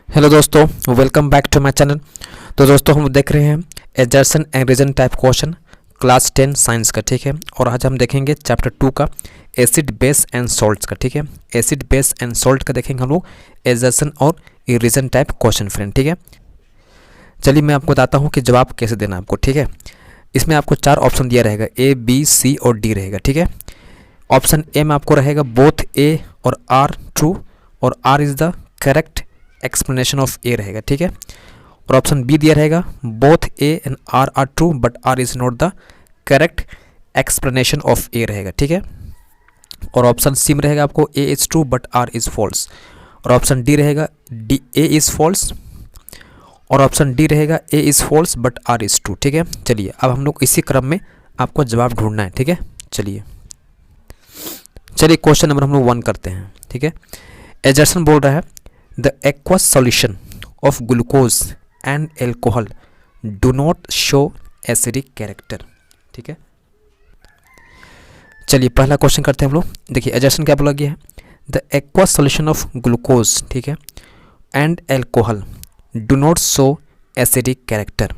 Hello दोस्तों, welcome back to my channel. तो दोस्तों हम देख रहे हैं assertion and reason type question class 10 science का, ठीक है। और आज हम देखेंगे चैप्टर 2 का एसिड बेस एंड सॉल्ट्स का, ठीक है। एसिड बेस एंड सॉल्ट का देखेंगे हम लोग एजर्सन और रीजन टाइप क्वेश्चन फ्रेंड, ठीक है। चलिए मैं आपको बताता हूँ कि जवाब कैसे देना आपको, ठीक है। इसमें आपको 4 ऑप्शन दिया रहेगा, ए बी सी और डी रहेगा, ठीक है। ऑप्शन ए में आपको रहेगा बोथ ए और आर ट्रू और R is the correct explanation of A रहेगा, ठीक है। और ऑप्शन बी दिया रहेगा both A and R true but R is not the correct explanation of A रहेगा, ठीक है। और ऑप्शन सी में रहेगा आपको A is true but R is false. और ऑप्शन डी रहेगा डी ए इज फॉल्स। और ऑप्शन डी रहेगा A is false but R is true, ठीक है। चलिए अब हम लोग इसी क्रम में आपको जवाब ढूंढना है, ठीक है। चलिए क्वेश्चन नंबर हम लोग 1 करते हैं, ठीक है। एजर्सन बोल रहा है the aqueous solution of glucose and alcohol do not show acidic character, ठीक है। चलिए पहला क्वेश्चन करते हैं हम लोग। देखिए एजर्सन क्या बोला गया है, the aqueous solution of glucose, ठीक है, and alcohol do not show acidic character.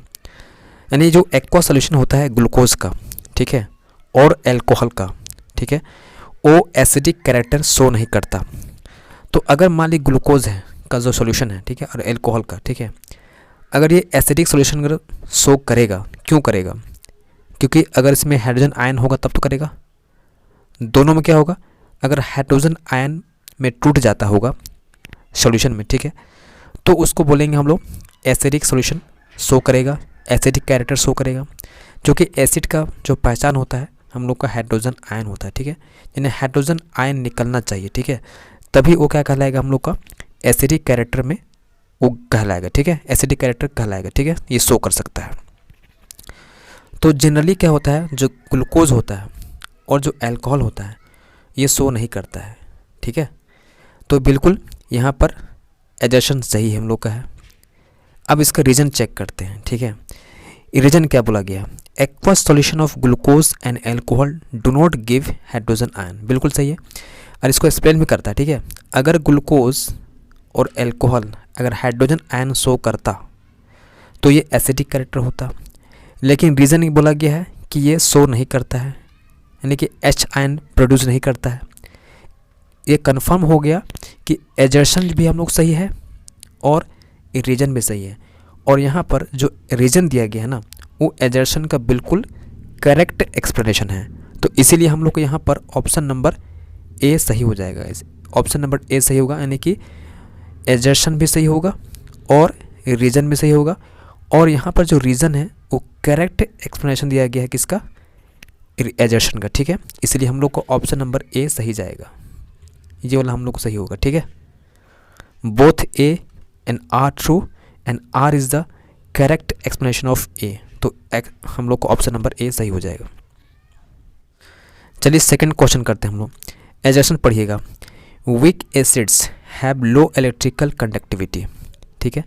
यानी जो एक्वा सॉल्यूशन होता है ग्लूकोज का, ठीक है, और एल्कोहल का, ठीक है, वो एसिडिक कैरेक्टर शो नहीं करता। तो अगर मान ली ग्लूकोज है का जो सॉल्यूशन है, ठीक है, और एल्कोहल का, ठीक है, अगर ये एसिडिक सॉल्यूशन अगर शो करेगा, क्यों करेगा? क्योंकि अगर इसमें हाइड्रोजन आयन होगा तब तो करेगा। दोनों में क्या होगा, अगर हाइड्रोजन आयन में टूट जाता होगा सॉल्यूशन में, ठीक है, तो उसको बोलेंगे हम लोग एसिडिक सॉल्यूशन शो करेगा, एसिडिक कैरेक्टर शो करेगा। जो कि एसिड का जो पहचान होता है हम लोग का हाइड्रोजन आयन होता है, ठीक है। यानी हाइड्रोजन आयन निकलना चाहिए, ठीक है, तभी वो क्या कहलाएगा हम लोग का एसिडिक कैरेक्टर में वो कहलाएगा, ठीक है, एसिडिक कैरेक्टर कहलाएगा, ठीक है, ये शो कर सकता है। तो जनरली क्या होता है, जो ग्लूकोज होता है और जो अल्कोहल होता है ये शो नहीं करता है, ठीक है। तो बिल्कुल यहाँ पर एजर्सन सही हम लोग का है। अब इसका रीजन चेक करते हैं, ठीक है। रीजन क्या बोला गया, aqueous solution of glucose and alcohol do not give hydrogen ion, बिल्कुल सही है। और इसको एक्सप्लेन भी करता है, ठीक है। अगर ग्लूकोज और एल्कोहल अगर हाइड्रोजन आयन शो करता तो ये एसिडिक कैरेक्टर होता, लेकिन रीज़न ये बोला गया है कि ये शो नहीं करता है, यानी कि H आयन प्रोड्यूस नहीं करता है। ये कंफर्म हो गया कि एजर्सन भी हम लोग सही है और रीजन भी सही है। और यहाँ पर जो रीजन दिया गया है ना, वो एजर्सन का बिल्कुल करेक्ट एक्सप्लेनेशन है। तो इसीलिए हम लोग को यहाँ पर ऑप्शन नंबर ए सही हो जाएगा। ऑप्शन नंबर ए सही होगा, यानी कि एजर्सन भी सही होगा और रीजन भी सही होगा। और यहाँ पर जो रीज़न है वो करेक्ट एक्सप्लेनेशन दिया गया है किसका, एजर्सन का, ठीक है। इसलिए हम लोग को ऑप्शन नंबर ए सही जाएगा, ये वाला हम लोग को सही होगा, ठीक है। Both A and R true and R is the correct explanation of A. तो हम लोग को ऑप्शन नंबर ए सही हो जाएगा। चलिए सेकंड क्वेश्चन करते हैं हम लोग। एजर्सन पढ़िएगा, weak acids have low electrical conductivity, ठीक है।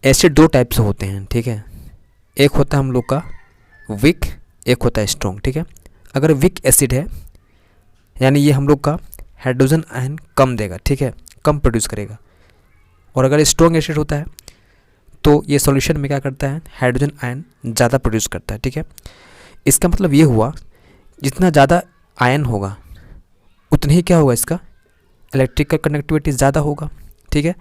एसिड 2 टाइप से होते हैं, ठीक है। एक होता है हम लोग का वीक, एक होता है स्ट्रॉन्ग, ठीक है। अगर वीक एसिड है यानी ये हम लोग का हाइड्रोजन आयन कम देगा, ठीक है, कम प्रोड्यूस करेगा। और अगर स्ट्रॉन्ग एसिड होता है तो ये सॉल्यूशन में क्या करता है, हाइड्रोजन आयन ज़्यादा प्रोड्यूस करता है, ठीक है। इसका मतलब ये हुआ जितना ज़्यादा आयन होगा उतनी ही क्या होगा, इसका इलेक्ट्रिकल कंडक्टिविटी ज़्यादा होगा, ठीक है।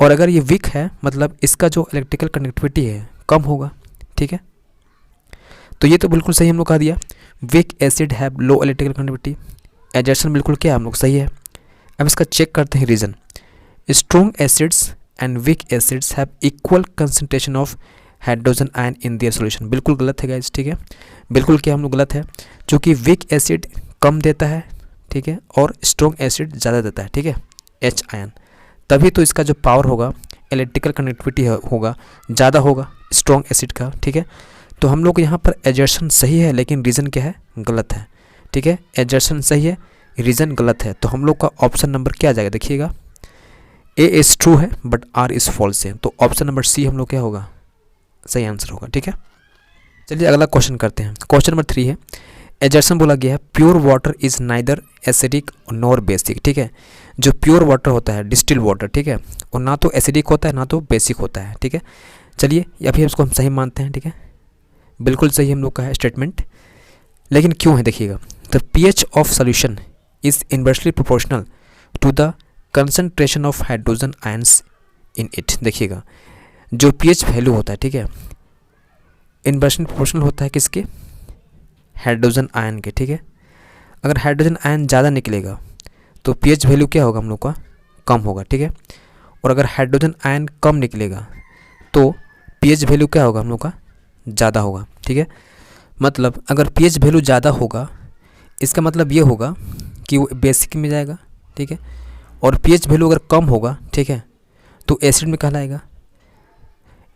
और अगर ये वीक है मतलब इसका जो इलेक्ट्रिकल कंडक्टिविटी है कम होगा, ठीक है। तो ये तो बिल्कुल सही हम लोग कह दिया, weak acid have low electrical conductivity. एजर्सन बिल्कुल क्या हम लोग सही है। अब इसका चेक करते हैं reason. Strong acids and weak acids have equal concentration of hydrogen ion in their solution, बिल्कुल गलत है गाइस, ठीक है। बिल्कुल क्या हम लोग गलत है, क्योंकि वीक एसिड कम देता है, ठीक है, और स्ट्रॉन्ग एसिड ज़्यादा देता है, ठीक है, H आयन। तभी तो इसका जो पावर होगा, इलेक्ट्रिकल कनेक्टिविटी होगा ज़्यादा होगा स्ट्रॉन्ग एसिड का, ठीक है। तो हम लोग यहाँ पर एजर्सन सही है लेकिन रीज़न क्या है, गलत है, ठीक है। एजर्सन सही है, रीज़न गलत है। तो हम लोग का ऑप्शन नंबर क्या आ जाएगा, देखिएगा, ए इज़ ट्रू है बट आर इज़ फॉल्स है। तो ऑप्शन नंबर सी हम लोग क्या होगा, सही आंसर होगा, ठीक है। चलिए अगला क्वेश्चन करते हैं। क्वेश्चन नंबर 3 है, एजर्सन बोला गया है pure water is neither acidic nor basic, ठीक है। जो प्योर वाटर होता है डिस्टिल वाटर, ठीक है, और ना तो एसिडिक होता है ना तो बेसिक होता है, ठीक है। चलिए अभी इसको हम सही मानते हैं, ठीक है, बिल्कुल सही हम लोग का है स्टेटमेंट। लेकिन क्यों है देखिएगा, the pH of solution is inversely proportional to the concentration of hydrogen ions in it. देखिएगा जो pH वैल्यू होता है, ठीक है, इन्वर्सली प्रोपोर्शनल होता है किसके, हाइड्रोजन आयन के, ठीक है। अगर हाइड्रोजन आयन ज़्यादा निकलेगा तो pH वैल्यू क्या होगा हम लोग का, कम होगा, ठीक है। और अगर हाइड्रोजन आयन कम निकलेगा तो pH वैल्यू क्या होगा हम लोग का, ज़्यादा होगा, ठीक है। मतलब अगर pH वैल्यू ज़्यादा होगा इसका मतलब ये होगा कि वो बेसिक में जाएगा, ठीक है। और pH वैल्यू अगर कम होगा, ठीक है, तो एसिड में कहलाएगा।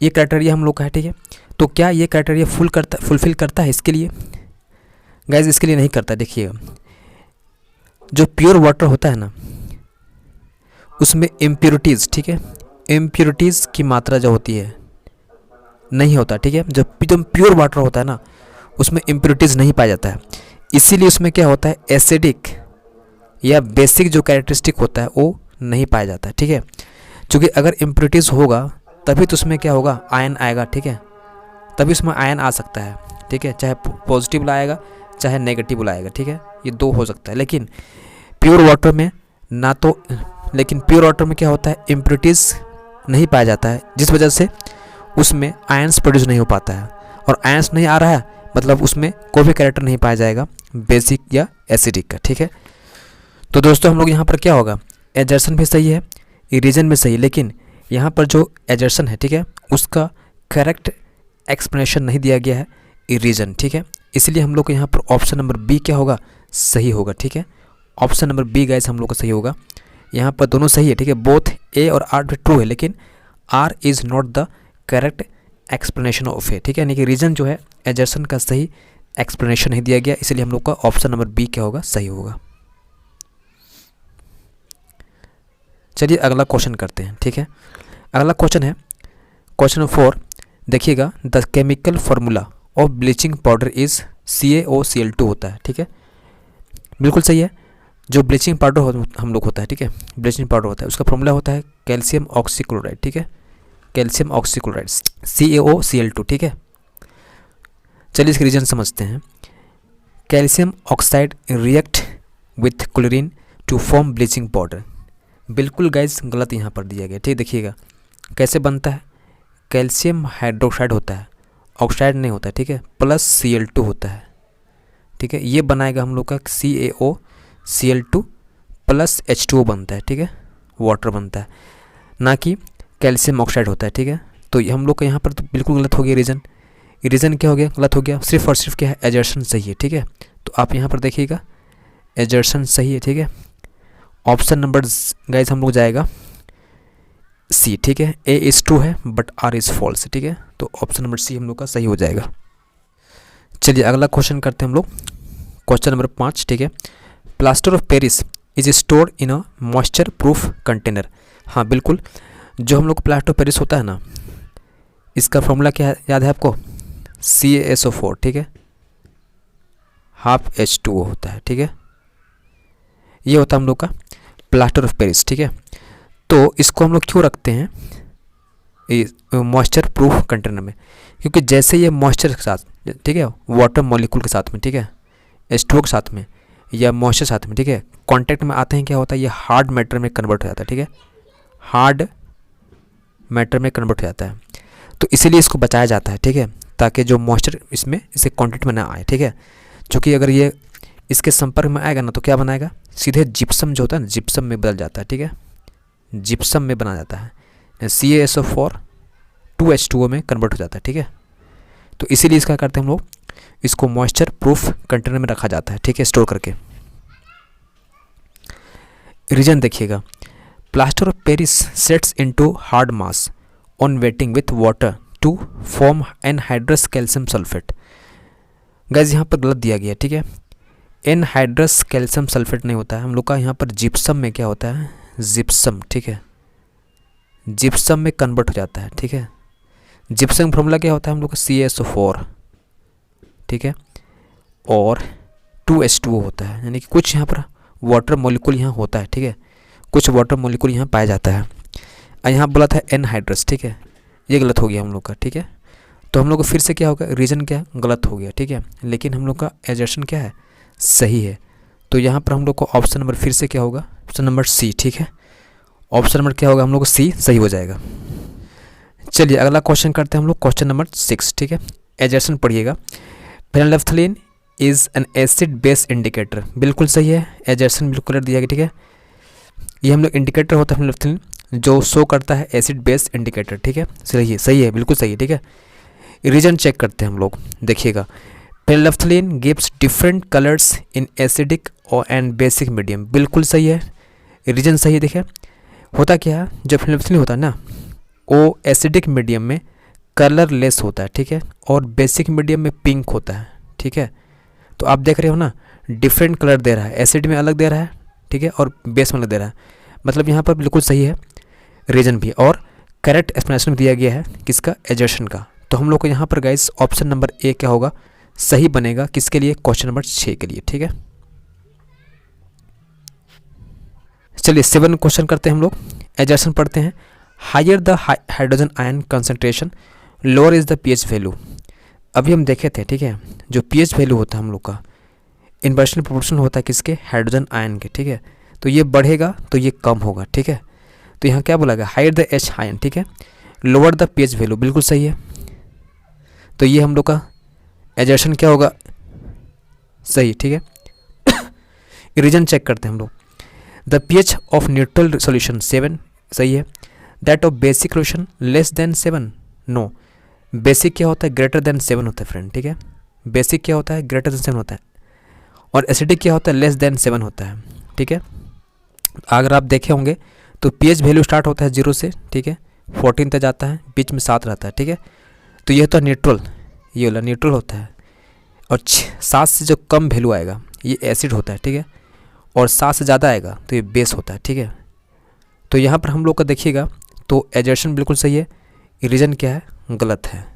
ये क्राइटेरिया हम लोग का है, ठीक है। तो क्या ये क्राइटेरिया फुलफिल करता है इसके लिए? गाइज इसके लिए नहीं करता। देखिएगा जो प्योर वाटर होता है ना उसमें इम्प्योरिटीज़, ठीक है, इम्प्योरिटीज़ की मात्रा जो होती है नहीं होता, ठीक है। जब प्योर वाटर होता है ना उसमें इम्प्योरिटीज़ नहीं पाया जाता है, इसीलिए उसमें क्या होता है एसिडिक या बेसिक जो कैरेक्टरिस्टिक होता है वो नहीं पाया जाता है, ठीक है। क्योंकि अगर इम्प्योरिटीज़ होगा तभी तो उसमें क्या होगा, आयन आएगा, ठीक है, तभी उसमें आयन आ सकता है, ठीक है, चाहे पॉजिटिव आएगा चाहे नेगेटिव आएगा, ठीक है, ये दो हो सकता है। लेकिन प्योर वाटर में ना तो, लेकिन प्योर वाटर में क्या होता है इम्प्योरिटीज़ नहीं पाया जाता है, जिस वजह से उसमें आयंस प्रोड्यूस नहीं हो पाता है। और आयंस नहीं आ रहा है मतलब उसमें कोई भी कैरेक्टर नहीं पाया जाएगा बेसिक या एसिडिक का, ठीक है। तो दोस्तों हम लोग यहाँ पर क्या होगा, एजर्सन भी सही है, रीजन भी सही है, लेकिन यहाँ पर जो एजर्सन है, ठीक है, उसका करेक्ट एक्सप्लेनेशन नहीं दिया गया है रीजन, ठीक है। इसलिए हम लोग को यहाँ पर ऑप्शन नंबर बी क्या होगा, सही होगा, ठीक है। ऑप्शन नंबर बी गाइस हम लोग का सही होगा। यहाँ पर दोनों सही है, ठीक है, बोथ ए और आर ट्रू है, लेकिन R is not the correct explanation of A, ठीक है, यानी कि रीजन जो है एजर्सन का सही एक्सप्लेनेशन नहीं दिया गया, इसलिए हम लोग का ऑप्शन नंबर बी क्या होगा, सही होगा। चलिए अगला क्वेश्चन करते हैं, ठीक है। अगला क्वेश्चन है क्वेश्चन नंबर 4। देखिएगा the chemical formula of bleaching powder is CaOCl2 होता है, ठीक है, बिल्कुल सही है। जो ब्लीचिंग पाउडर हम लोग होता है, ठीक है, ब्लीचिंग पाउडर होता है उसका फॉर्मूला होता है कैल्शियम ऑक्सीक्लोराइड, ठीक है, कैल्शियम ऑक्सीक्लोराइड CaOCl2, ठीक है। चलिए इसके रीजन समझते हैं। Calcium oxide react with chlorine to form bleaching powder. बिल्कुल गाइस गलत यहाँ पर दिया गया, ठीक, देखिएगा कैसे बनता है, कैल्शियम हाइड्रोक्साइड होता है, ऑक्साइड नहीं होता है, ठीक है, प्लस Cl2 होता है, ठीक है, ये बनाएगा हम लोग का CaOCl2 प्लस H2O बनता है, ठीक है, वाटर बनता है, ना कि कैल्शियम ऑक्साइड होता है, ठीक है। तो हम लोग का यहाँ पर तो बिल्कुल गलत हो गया रीज़न। रीज़न क्या हो गया, गलत हो गया, सिर्फ और सिर्फ क्या है एजर्सन सही है, ठीक है। तो आप यहाँ पर देखिएगा एजर्सन सही है, ठीक है। ऑप्शन नंबर गाइस हम लोग जाएगा सी, ठीक है, ए इज़ ट्रू है बट आर इज़ फॉल्स, ठीक है। तो ऑप्शन नंबर सी हम लोग का सही हो जाएगा। चलिए अगला क्वेश्चन करते हैं हम लोग, क्वेश्चन नंबर 5, ठीक है। Plaster of Paris is stored in a moisture proof container. हाँ बिल्कुल, जो हम लोग प्लास्टर ऑफ पेरिस होता है ना इसका फॉर्मूला क्या याद है आपको, CaSO4, ठीक है, हाफ H2O होता है, ठीक है, ये होता है हम लोग का प्लास्टर ऑफ पेरिस, ठीक है। तो इसको हम लोग क्यों रखते हैं मॉइस्चर प्रूफ कंटेनर में, क्योंकि जैसे ये मॉइस्चर के साथ, ठीक है, वाटर मॉलिक्यूल के साथ में, ठीक है, H2O के साथ में या मॉइस्चर साथ में, ठीक है, कांटेक्ट में आते हैं, क्या होता है ये हार्ड मैटर में कन्वर्ट हो जाता है, ठीक है, हार्ड मैटर में कन्वर्ट हो जाता है। तो इसीलिए इसको बचाया जाता है, ठीक है, ताकि जो मॉइस्चर इसमें इसे कांटेक्ट में ना आए, ठीक है। क्योंकि अगर ये इसके संपर्क में आएगा ना तो क्या बनाएगा, सीधे जिप्सम जो होता है ना जिप्सम में बदल जाता है, ठीक है, जिप्सम में बना जाता है, CaSO4 2H2O में कन्वर्ट हो जाता है, ठीक है। तो इसीलिए इसका करते हैं हम लोग, इसको मॉइस्चर प्रूफ कंटेनर में रखा जाता है, ठीक है, स्टोर करके। रीजन देखिएगा, plaster of Paris sets into hard mass on wetting with water to form anhydrous calcium sulphate. Guys यहाँ पर गलत दिया गया, ठीक है, एनहाइड्रस कैल्शियम सल्फेट नहीं होता है हम लोग का, यहाँ पर जिप्सम में क्या होता है, जिप्सम, ठीक है, जिप्सम में कन्वर्ट हो जाता है, ठीक है। जिप्सम फॉर्मूला क्या होता है हम लोग का CaSO4, ठीक है, और H2O होता है, यानी कि कुछ यहाँ पर वाटर मॉलिक्यूल यहाँ होता है, ठीक है, कुछ वाटर मॉलिक्यूल यहाँ पाया जाता है। यहाँ बोला था एनहाइड्रस, ठीक है, ये गलत हो गया हम लोग का, ठीक है। तो हम लोग को फिर से क्या होगा, रीजन क्या गलत हो गया, ठीक है, लेकिन हम लोग का एजर्शन क्या है, सही है। तो यहाँ पर हम लोग को ऑप्शन नंबर फिर से क्या होगा, ऑप्शन नंबर सी, ठीक है, ऑप्शन नंबर क्या होगा हम लोग को सी सही हो जाएगा। चलिए अगला क्वेश्चन करते हैं हम लोग, क्वेश्चन नंबर 6, ठीक है। एजर्शन पढ़िएगा, phenolphthalein is an acid base indicator, बिल्कुल सही है, एजर्शन बिल्कुल कलर दिया गया, ठीक है। ये हम लोग इंडिकेटर होता है फेनोल्फथलीन जो शो करता है एसिड बेस इंडिकेटर, ठीक है, सही है बिल्कुल सही है, ठीक है। रीजन चेक करते हैं हम लोग, देखिएगा, phenolphthalein gives different colours in acidic और एंड बेसिक मीडियम, बिल्कुल सही है, रीजन सही है। देखिए होता क्या है, जब फेनोल्फथलीन होता है ना, वो एसिडिक मीडियम में कलरलेस होता है, ठीक है, और बेसिक मीडियम में पिंक होता है, ठीक है। तो आप देख रहे हो ना, डिफरेंट कलर दे रहा है, एसिड में अलग दे रहा है, ठीक है, और बेस में अलग दे रहा है, मतलब यहाँ पर बिल्कुल सही है रीजन भी, और करेक्ट एक्सप्लेनेशन दिया गया है किसका, एजर्शन का। तो हम लोग को यहाँ पर गाइस ऑप्शन नंबर ए क्या होगा, सही बनेगा, किसके लिए, क्वेश्चन नंबर 6 के लिए, ठीक है। चलिए 7 क्वेश्चन करते हैं हम लोग, एजर्शन पढ़ते हैं। Higher the hydrogen ion concentration lower is the pH value. अभी हम देखे थे, ठीक है, जो पीएच वैल्यू होता है हम लोग का इन्वर्सनल प्रोपोर्शनल होता है किसके, हाइड्रोजन आयन के, ठीक है। तो ये बढ़ेगा तो ये कम होगा, ठीक है। तो यहाँ क्या बोला गया, हायर द एच आयन, ठीक है, लोअर द पीएच वैल्यू, बिल्कुल सही है। तो ये हम लोग का एजर्शन क्या होगा, सही, ठीक है। रीजन चेक करते हैं हम लोग, the pH of neutral solution 7, सही है। That of basic solution less than 7, no. Basic क्या होता है, ग्रेटर देन 7 होता है फ्रेंड, ठीक है, बेसिक क्या होता है, ग्रेटर देन 7 होता है, और एसिडिक क्या होता है, लेस देन 7 होता है, ठीक है। अगर आप देखे होंगे तो पीएच वैल्यू स्टार्ट होता है 0 से, ठीक है, 14 तक जाता है, बीच में 7 रहता है, ठीक है। तो ये होता है न्यूट्रल, ये वाला न्यूट्रल होता है, और 7 से जो कम वैल्यू आएगा ये एसिड होता है, ठीक है, और 7 से ज़्यादा आएगा तो ये बेस होता है, ठीक है। तो यहाँ पर हम लोग का देखिएगा तो एजर्शन बिल्कुल सही है, रीजन क्या है, गलत है।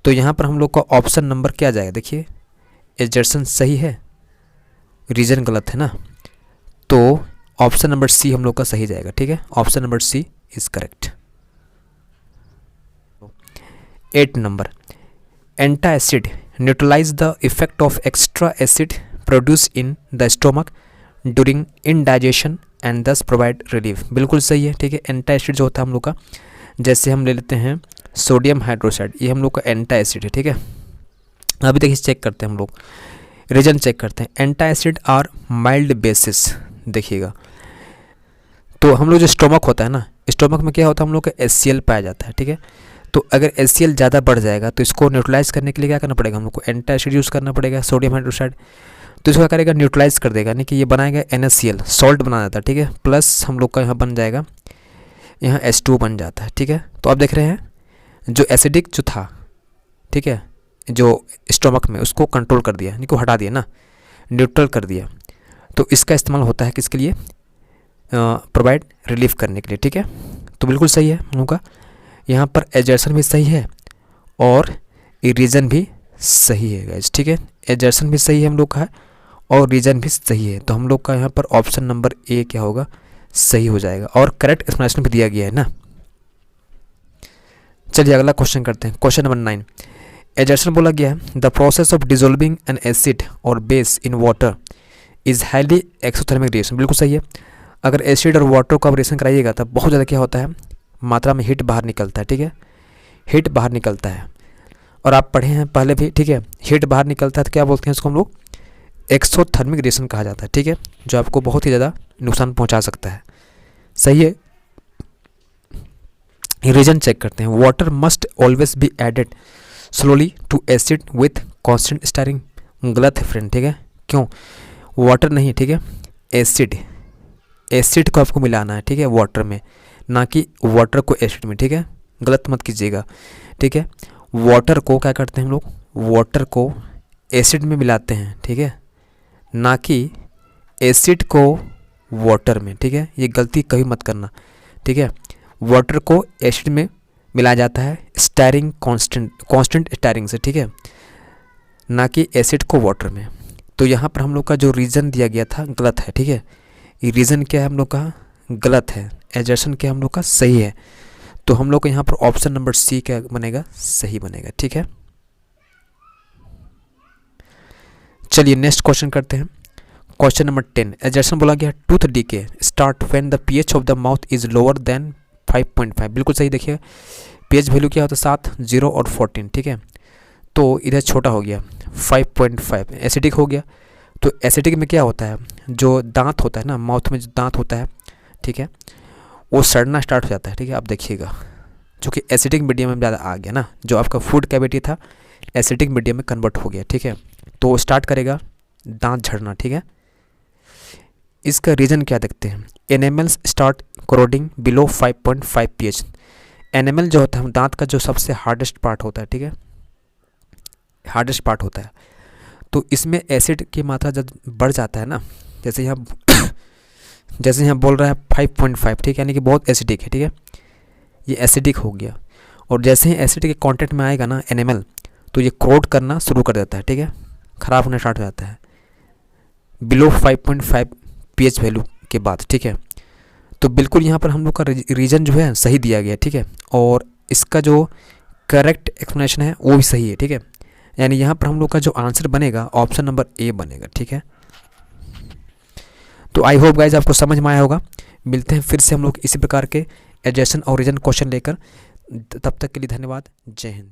तो यहाँ पर हम लोग का ऑप्शन नंबर क्या जाएगा, देखिए एजर्शन सही है, रीजन गलत है ना, तो ऑप्शन नंबर सी हम लोग का सही जाएगा, ठीक है, option number C is correct. 8 नंबर, antacid neutralise the effect of extra acid produce in the stomach during indigestion and thus provide relief, बिल्कुल सही है, ठीक है। एंटासिड जो होता है हम लोग का, जैसे हम ले लेते हैं सोडियम हाइड्रोक्साइड, ये हम लोग का एंटासिड है, ठीक है। अभी देखिए चेक करते हैं हम लोग, रीजन चेक करते हैं, एंटासिड आर माइल्ड बेसिस, देखिएगा। तो हम लोग जो स्टोमक होता है ना, स्टोमक में क्या होता है हम लोग का HCl पाया जाता है, ठीक है। तो अगर HCl ज़्यादा बढ़ जाएगा तो इसको न्यूट्रलाइज करने के लिए क्या करना पड़ेगा, हम लोग को एंटासिड यूज़ करना पड़ेगा, सोडियम हाइड्रोक्साइड। तो इसको क्या करेगा, न्यूट्रलाइज कर देगा, यानी कि ये बनाएगा NaCl, सॉल्ट बना देता है, ठीक है, प्लस हम लोग का यहाँ बन जाएगा, यहाँ H2 बन जाता है, ठीक है। तो आप देख रहे हैं जो एसिडिक जो था, ठीक है, जो स्टोमक में, उसको कंट्रोल कर दिया, यानी कि हटा दिया ना, न्यूट्रल कर दिया। तो इसका इस्तेमाल होता है किसके लिए, प्रोवाइड रिलीफ करने के लिए, ठीक है। तो बिल्कुल सही है हम लोग का, यहाँ पर एजर्शन भी सही है और रीजन भी सही है गाइस, ठीक है, एजर्शन भी सही है हम लोग का है और रीजन भी सही है। तो हम लोग का यहाँ पर ऑप्शन नंबर ए क्या होगा, सही हो जाएगा, और करेक्ट एक्सप्लेनेशन भी दिया गया है ना। चलिए अगला क्वेश्चन करते हैं, क्वेश्चन नंबर 9। एजर्शन बोला गया है, the process of dissolving an acid और base in water is highly exothermic reaction, बिल्कुल सही है। अगर एसिड और वाटर को आप रिएक्शन कराइएगा तब बहुत ज़्यादा क्या होता है, मात्रा में हीट बाहर निकलता है, ठीक है, हीट बाहर निकलता है। और आप पढ़े हैं पहले भी, ठीक है, हीट बाहर निकलता है तो क्या बोलते हैं उसको हम लोग, एक्सोथर्मिक रिएक्शन कहा जाता है, ठीक है, जो आपको बहुत ही ज़्यादा नुकसान पहुंचा सकता है, सही है। रीजन चेक करते हैं, water must always be added slowly to acid with constant stirring, गलत है फ्रेंड, ठीक है। क्यों, वाटर नहीं, ठीक है, एसिड को आपको मिलाना है, ठीक है, वाटर में, ना कि वाटर को एसिड में, ठीक है, गलत मत कीजिएगा, ठीक है। वाटर को क्या करते हैं हम लोग, वाटर को एसिड में मिलाते हैं, ठीक है, ना कि एसिड को वाटर में, ठीक है, ये गलती कभी मत करना, ठीक है। वाटर को एसिड में मिलाया जाता है स्टायरिंग कांस्टेंट स्टायरिंग से, ठीक है, ना कि एसिड को वाटर में। तो यहाँ पर हम लोग का जो रीज़न दिया गया था गलत है, ठीक है। ये रीज़न क्या है हम लोग का, गलत है। एजर्शन क्या हम लोग का सही है। तो हम लोग को यहाँ पर ऑप्शन नंबर सी क्या बनेगा, सही बनेगा, ठीक है। चलिए नेक्स्ट क्वेश्चन करते हैं। क्वेश्चन नंबर 10, एजर्शन बोला गया tooth decay start when the pH of the mouth is lower than 5.5। बिल्कुल सही। देखिए पीएच वैल्यू क्या होता है 7, 0 और 14, ठीक है। तो इधर छोटा हो गया 5.5, एसिडिक हो गया। तो एसिडिक में क्या होता है, जो दांत होता है ना, माउथ में जो दांत होता है, ठीक है, वो सड़ना स्टार्ट हो जाता है, ठीक है। आप देखिएगा जो कि एसिडिक मीडियम में ज़्यादा आ गया ना, जो आपका फूड कैविटी था एसिडिक मीडियम में कन्वर्ट हो गया, ठीक है। तो स्टार्ट करेगा दांत झड़ना, ठीक है। इसका रीज़न क्या देखते हैं, enamels start corroding below 5.5 pH। Enamel जो होता है दांत का जो सबसे हार्डेस्ट पार्ट होता है, ठीक है, हार्डेस्ट पार्ट होता है। तो इसमें एसिड की मात्रा जब बढ़ जाता है ना, जैसे यहाँ बोल रहा है 5.5, ठीक है, यानी कि बहुत एसिडिक है, ठीक है, ये एसिडिक हो गया। और जैसे ही एसिड के कांटेक्ट में आएगा ना एनिमल, तो ये क्रोड करना शुरू कर देता है, ठीक है, ख़राब होना स्टार्ट हो जाता है बिलो 5.5 pH वैल्यू के बाद, ठीक है। तो बिल्कुल यहाँ पर हम लोग का रीज़न जो है सही दिया गया, ठीक है। और इसका जो करेक्ट एक्सप्लेनेशन है वो भी सही है, ठीक है। यानी यहाँ पर हम लोग का जो आंसर बनेगा ऑप्शन नंबर ए बनेगा, ठीक है। तो आई होप गाइज आपको समझ में आया होगा। मिलते हैं फिर से हम लोग इसी प्रकार के एडजस्टन और रीजन क्वेश्चन लेकर। तब तक के लिए धन्यवाद। जय हिंद।